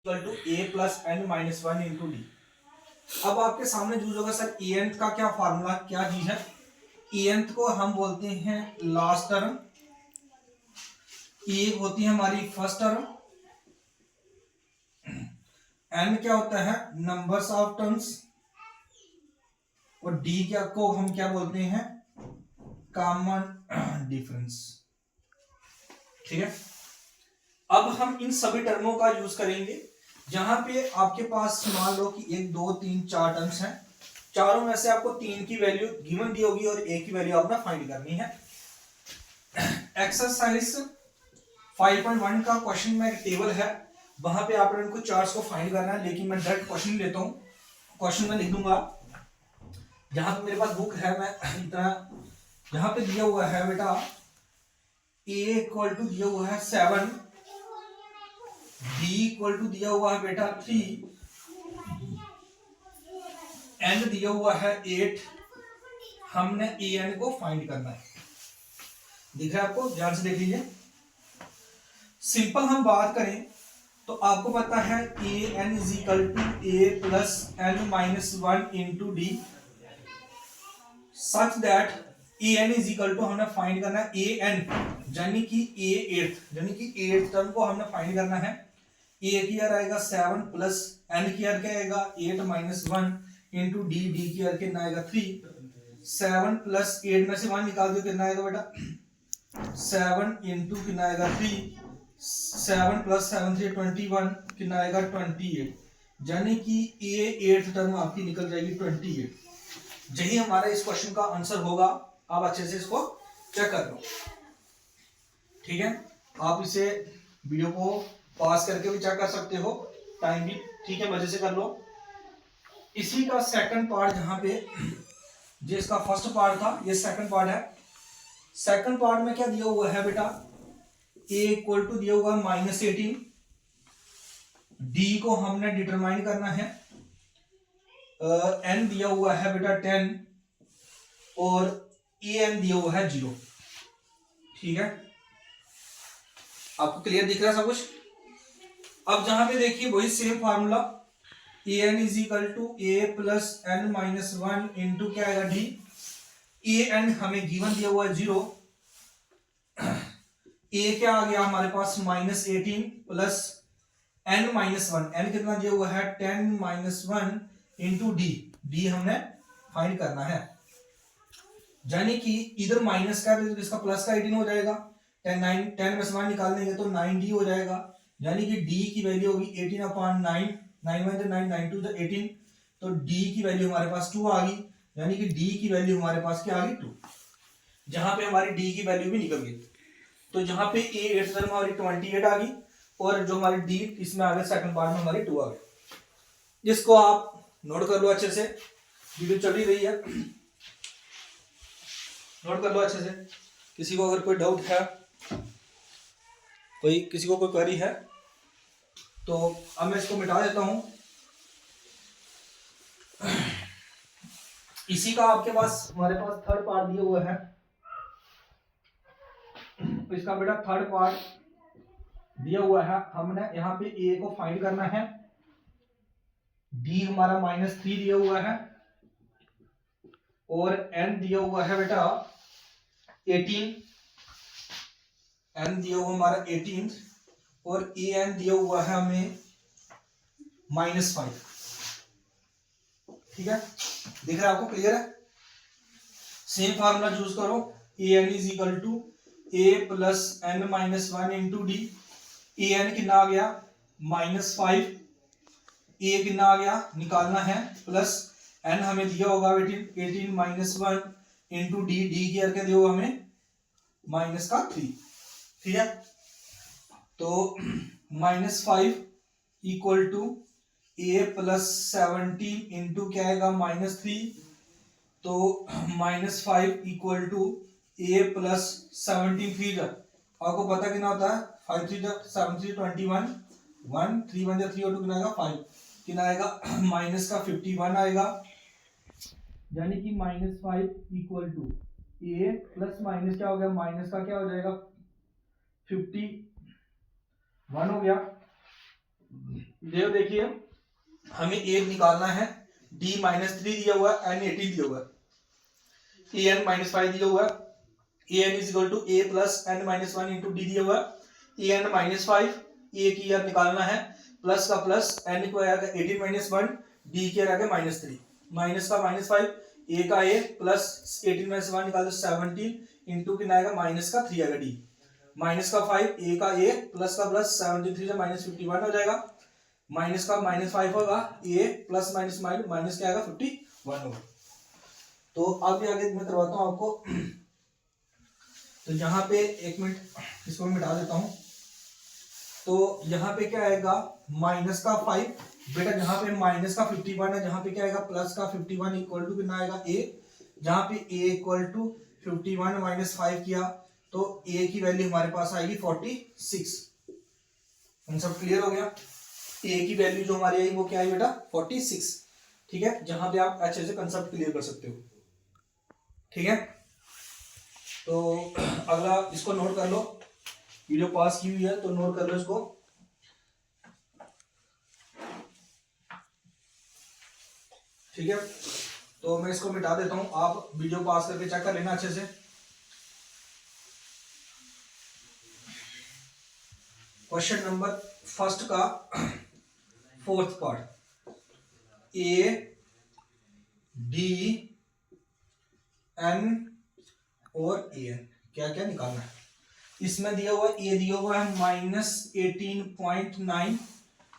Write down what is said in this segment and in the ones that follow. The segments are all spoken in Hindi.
Equal to A plus N minus one into D. अब आपके सामने यूज होगा सर एंथ का क्या फार्मूला, क्या चीज है। एंथ को हम बोलते हैं लास्ट टर्म, ए होती है हमारी फर्स्ट टर्म, एन क्या होता है नंबर्स ऑफ टर्म्स, और डी क्या को हम क्या बोलते हैं कॉमन डिफरेंस। ठीक है, अब हम इन सभी टर्मों का यूज करेंगे जहां पे आपके पास मान लो कि 1 2 3 4 टर्म्स हैं, चारों में से आपको 3 की वैल्यू गिवन दी होगी और एक की वैल्यू आपने फाइंड करनी है। एक्सरसाइज 5.1 का क्वेश्चन में एक टेबल है, वहां पे आपने इनको चार्ट्स को फाइंड करना है, लेकिन मैं डायरेक्ट क्वेश्चन लेता हूं, क्वेश्चन में लिख दूंगा। जहां पे मेरे पास बुक है, मैं इतना यहां पे दिया हुआ है बेटा a इक्वल टू दिया हुआ है 7, b इक्वल टू दिया हुआ है बेटा 3, n दिया हुआ है 8। हमने ए एन को फाइंड करना है। दिख रहा है आपको, ध्यान से देख लीजिए। सिंपल हम बात करें तो आपको पता है A N is equal to A plus N minus one into D, such that A N is equal to हमने फाइंड करना है ए एन, यानी कि ए एट्थ, यानी कि एट्थ टर्म को हमने फाइंड करना है। ए की आर आएगा 7 प्लस एन की आर क्या आएगा 8 minus one into D, D की आर कितना आएगा 3। 7 प्लस 8 में से 1 निकाल दो, कितना आएगा बेटा 7 इंटू कितना आएगा 3, 7 प्लस 7 3 21, कितना आएगा 28, यानी कि ए एट्थ टर्म आपकी निकल जाएगी 28। यही हमारा इस क्वेश्चन का आंसर होगा। आप अच्छे से इसको चेक कर लो, ठीक है। आप इसे वीडियो को पॉज करके भी चेक कर सकते हो, टाइम भी ठीक है, मजे से कर लो। इसी का सेकंड पार्ट, जहां पे जो इसका फर्स्ट पार्ट था, ये सेकंड पार्ट है। सेकंड पार्ट में क्या दिया हुआ है बेटा, ए इक्वल टू दिया हुआ है -18, डी को हमने डिटरमाइन करना है, एन दिया हुआ है बेटा 10 और ए एन दिया हुआ है 0। ठीक है, आपको क्लियर दिख रहा है सब कुछ। अब जहां पे देखिए वही same formula, A N is equal to A plus N minus one into क्या आएगा डी। ए एन हमें गिवन दिया हुआ है 0, ए क्या आ गया हमारे पास -18 plus N minus one, N कितना दिया हुआ है 10 minus one into D, D हमने फाइंड करना है, यानी कि इधर माइनस का इसका प्लस का 18 हो जाएगा, 10 में से 1 निकाल देंगे तो 9d हो जाएगा, यानी कि d की वैल्यू होगी 18/9, 9 1 9 9 2 18, तो d की वैल्यू हमारे पास 2 आ गई, यानी कि d की वैल्यू हमारे पास क्या आ गई 2, जहां पे हमारी d की वैल्यू भी निकल गई। तो जहां पे a 8 में हमारी 28 आ गई, और जो हमारी d इसमें आ गई सेकंड पार्ट में हमारी 2 आ गई। जिसको आप नोट कर लो अच्छे से, वीडियो चल ही रही है, नोट कर लो अच्छे से। किसी को अगर कोई डाउट है, किसी को कोई क्वेरी है, तो अब मैं इसको मिटा देता हूं। इसी का आपके पास हमारे पास थर्ड पार्ट दिया हुआ है, तो इसका बेटा थर्ड पार्ट दिया हुआ है। हमने यहाँ पे ए को फाइंड करना है, डी हमारा -3 दिया हुआ है, और एन दिया हुआ है बेटा 18, एन दिया हुआ हमारा 18, और ए एन दिया हुआ है हमें -5। ठीक है, दिख रहा है आपको, क्लियर है। सेम फार्मूला यूज करो, A N is equal to A plus N minus one into D. A N कितना आ गया -5, ए कितना आ गया निकालना है, प्लस एन हमें दिया होगा 18 minus one into D, D की अर्थ दिया हुआ हमें -3। ठीक है, तो -5 equal to A plus 17 into क्या आएगा -3, तो -5 इक्वल टू ए प्लस 17 3 आपको पता कितना होता है 5 3 7 3 21, 1 3 1 3 और 2 कितना आएगा 5, कितना आएगा माइनस का 51 आएगा, यानी कि -5 equal to A plus minus क्या हो गया, माइनस का क्या हो जाएगा 51 हो गया, देखिए हमें a निकालना है, d -3 दिया हुआ है, n 18 दिया हुआ है, an -5 दिया हुआ है, an is equal to a plus n -1 into D दिया हुआ है, an -5 a की यार निकालना है, प्लस का प्लस, n को आएगा 18 - 1, d की आएगा -3, माइनस का -5, a का a प्लस 18 - 1 निकाल दो 17 इंटू कितना आएगा माइनस का 3 आएगा d, माइनस का 5 a का a प्लस का प्लस 73 से -51 हो जाएगा, माइनस का -5 होगा a प्लस माइनस माइनस क्या आएगा 51 होगा। तो अब आगे मैं करवाता हूं आपको। तो यहाँ पे एक मिनट इसको मैं मिटा देता हूं। तो यहाँ पे क्या आएगा माइनस का 5, बेटा जहां पे माइनस का 51 है, जहां पे क्या आएगा प्लस का 51 इक्वल टू कितना आएगा a, जहां पे a इक्वल टू 51 - 5 किया तो a की वैल्यू हमारे पास आएगी 46। सब क्लियर हो गया। a की वैल्यू जो हमारी आई वो क्या है बेटा 46। ठीक है, जहां पे आप अच्छे से कंसेप्ट क्लियर कर सकते हो। ठीक है, तो अगला इसको नोट कर लो, वीडियो पास की हुई है तो नोट कर लो इसको। ठीक है, तो मैं इसको मिटा देता हूं, आप वीडियो पास करके चेक कर लेना अच्छे से। क्वेश्चन नंबर फर्स्ट का 4th part, a d n और a n क्या क्या निकालना है। इसमें दिया हुआ a दिया हुआ है -18.9,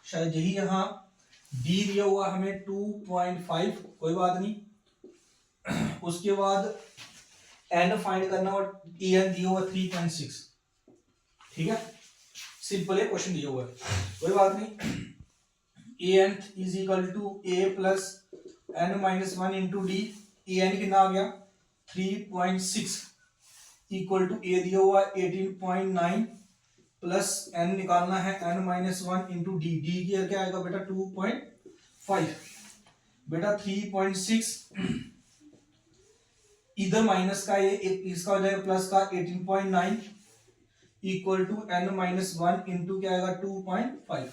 शायद यही यहाँ, d दिया हुआ हमें 2.5, कोई बात नहीं। उसके बाद n फाइंड करना और a n दिया हुआ 3.6। ठीक है, सिंपल है क्वेश्चन दिया हुआ है, कोई बात नहीं। a n is equal to a plus n -1 into D, a n कितना आ गया 3.6 इक्वल टू a दिया हुआ 18.9 प्लस n निकालना है n -1 इंटू डी, डी की क्या आएगा बेटा 2.5, बेटा 3.6 इधर माइनस का ये इसका हो जाएगा प्लस का 18.9 इक्वल टू n -1 इंटू क्या आएगा 2.5।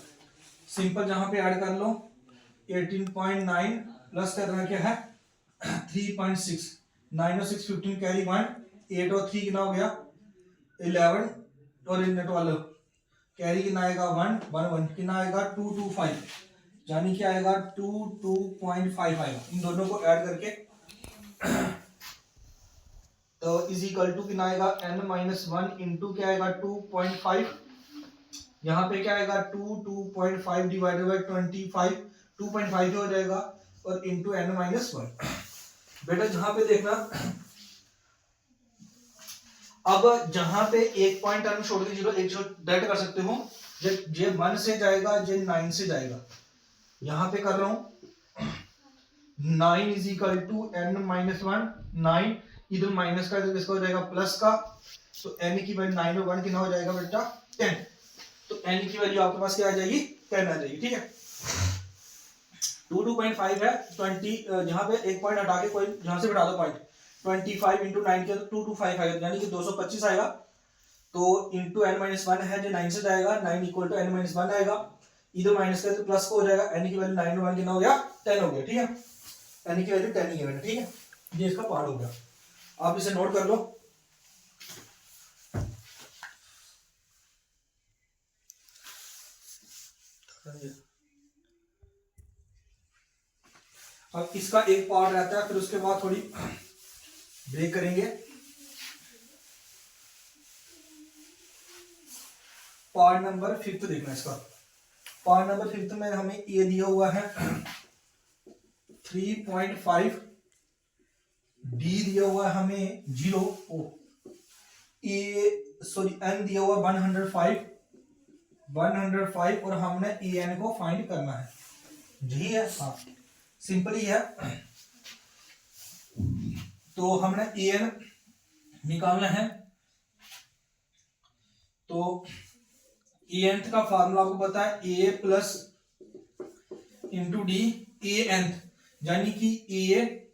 सिंपल जहां पे ऐड कर लो 18.9 प्लस करना क्या है 3.6, 9 और 6 15 कैरी 1, 8 और 3 कितना हो गया 11 और 12 कैरी कितना आएगा 1 1 1 कितना आएगा 225, यानी क्या आएगा 2.5 आएगा। इन दोनों को ऐड करके तो इज इक्वल टू कितना आएगा n -1 इंटू क्या आएगा 2.5, यहाँ पे क्या आएगा 2.5 डिवाइडेड बाई 25, 2.5 हो जाएगा और इंटू n -1। बेटा जहां पे देखना, अब जहां पे एक पॉइंट टर्म छोड़ के 0 एक डायरेक्ट कर सकते हो, जे 1 से जाएगा जे 9 से जाएगा, यहां पे कर रहा हूं 9 इज इक्वल टू n -1, 9 इधर माइनस का इधर किसका हो जाएगा प्लस का, तो n की वैल्यू 9 और 1 कितना हो जाएगा बेटा 10, तो n की वैल्यू आपके पास क्या आ जाएगी 10 आ जाएगी। ठीक है, 2.5 है 20, जहां पे एक पॉइंट हटा के कोई जहां से घटा दो पॉइंट 25 इंटू 9 किया तो 225 आएगा, यानी कि 225 आएगा। तो इंटू n -1 है जो 9 से जाएगा, 9 इक्वल टू n -1 आएगा, इधर माइनस का तो प्लस को हो जाएगा, n की वैल्यू 9 और 1 कितना हो गया 10 हो गया। ठीक है, n की वैल्यू 10 ही है बेटा। ठीक है, ये इसका पार्ट हो गया, आप इसे नोट कर लो। अब इसका एक पार्ट रहता है, फिर उसके बाद थोड़ी ब्रेक करेंगे। पार्ट नंबर 5 देखना इसका। पार्ट नंबर 5 में हमें ए दिया हुआ है 3.5, डी दिया हुआ है हमें 0, एन दिया हुआ 105 और हमने ए एन को फाइंड करना है। यही है, हाँ सिंपल ही है। तो हमने ए एन निकालना है, तो ए एन का फार्मूला आपको पता है ए plus into D, A N यानी कि ए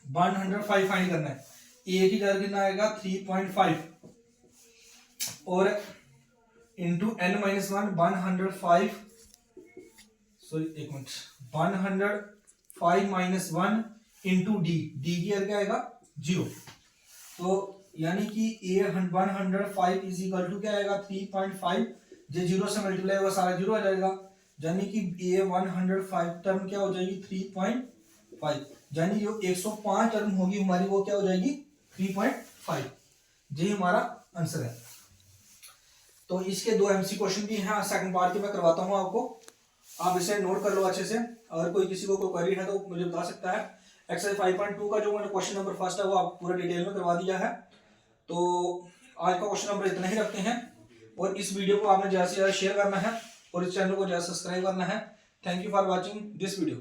105 फाइंड करना है, ए की जगह कितना आएगा 3.5 और इंटू n -1 105 सॉरी एक minute, 105 minus 1 into D, D की क्या आएगा 0। तो यानी कि ए 105 इज इक्वल टू क्या आएगा 3.5, जो 0 से मल्टीप्लाई होगा सारा 0 आ जाएगा, यानी कि ए 105 टर्म क्या हो जाएगी 3.5, यानी जो 105 टर्म होगी हमारी वो क्या हो जाएगी 3.5। यही हमारा आंसर है। तो इसके 2 एमसी क्वेश्चन भी हैं, सेकंड पार्ट के मैं करवाता हूँ आपको, आप इसे नोट कर लो अच्छे से। अगर कोई किसी को कोई क्वेरी है तो मुझे बता सकता है। एक्सरसाइज 5.2 का जो क्वेश्चन नंबर फर्स्ट है वो आप पूरा डिटेल में करवा दिया है। तो आज का क्वेश्चन नंबर इतना ही रखते हैं, और इस वीडियो को आपने ज़्यादा से ज़्यादा शेयर करना है और इस चैनल को ज़्यादा सब्सक्राइब करना है। Thank you for watching this video.